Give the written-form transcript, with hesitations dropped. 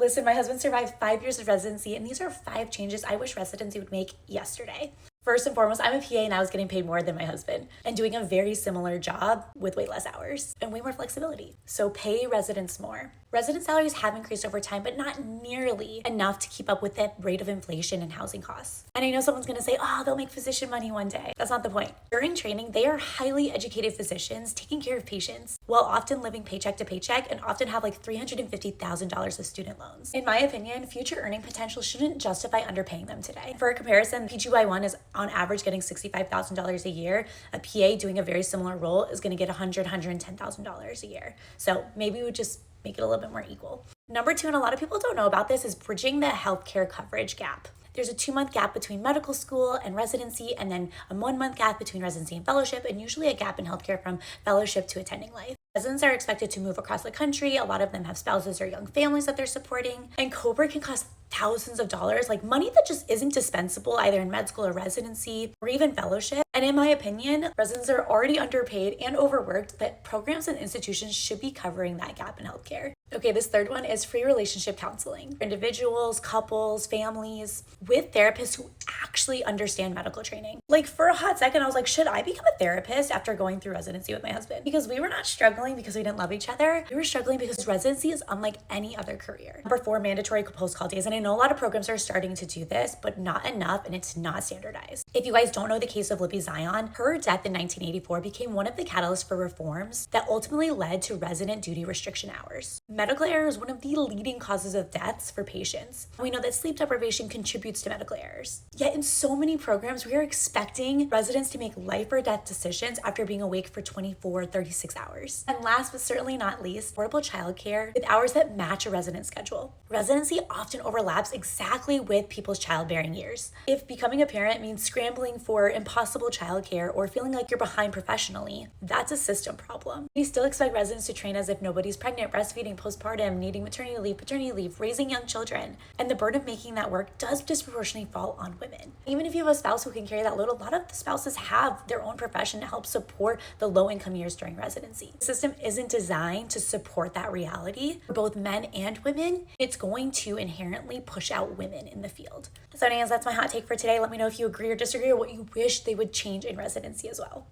Listen, my husband survived 5 years of residency, and these are 5 changes I wish residency would make yesterday. First and foremost, I'm a PA and I was getting paid more than my husband and doing a very similar job with way less hours and way more flexibility. So pay residents more. Resident salaries have increased over time, but not nearly enough to keep up with the rate of inflation and housing costs. And I know someone's gonna say, oh, they'll make physician money one day. That's not the point. During training, they are highly educated physicians taking care of patients while often living paycheck to paycheck and often have like $350,000 of student loans. In my opinion, future earning potential shouldn't justify underpaying them today. For a comparison, PGY1 is on average getting $65,000 a year. A PA doing a very similar role is gonna get $110,000 a year. So maybe we would just make it a little bit more equal. Number 2, and a lot of people don't know about this, is bridging the healthcare coverage gap. There's a 2-month gap between medical school and residency, and then a 1-month gap between residency and fellowship, and usually a gap in healthcare from fellowship to attending life. Residents are expected to move across the country. A lot of them have spouses or young families that they're supporting, and COBRA can cost thousands of dollars, like money that just isn't dispensable either in med school or residency or even fellowship. And in my opinion, residents are already underpaid and overworked, that programs and institutions should be covering that gap in healthcare. Okay, this third one is free relationship counseling for individuals, couples, families, with therapists who actually understand medical training. Like for a hot second, I was like, should I become a therapist after going through residency with my husband? Because we were not struggling because we didn't love each other. We were struggling because residency is unlike any other career. Number 4, mandatory post-call days. And I know a lot of programs are starting to do this, but not enough, and it's not standardized. If you guys don't know the case of Libby Zion, her death in 1984 became one of the catalysts for reforms that ultimately led to resident duty restriction hours. Medical error is one of the leading causes of deaths for patients. We know that sleep deprivation contributes to medical errors. Yet in so many programs, we are expecting residents to make life or death decisions after being awake for 24, 36 hours. And last but certainly not least, affordable childcare with hours that match a resident schedule. Residency often overlaps exactly with people's childbearing years. If becoming a parent means scrambling for impossible childcare or feeling like you're behind professionally, that's a system problem. We still expect residents to train as if nobody's pregnant, breastfeeding, postpartum, needing maternity leave, paternity leave, raising young children. And the burden of making that work does disproportionately fall on women. Even if you have a spouse who can carry that load, a lot of the spouses have their own profession to help support the low income years during residency. The system isn't designed to support that reality for both men and women. It's going to inherently push out women in the field. So anyways, that's my hot take for today. Let me know if you agree or disagree or what you wish they would change in residency as well.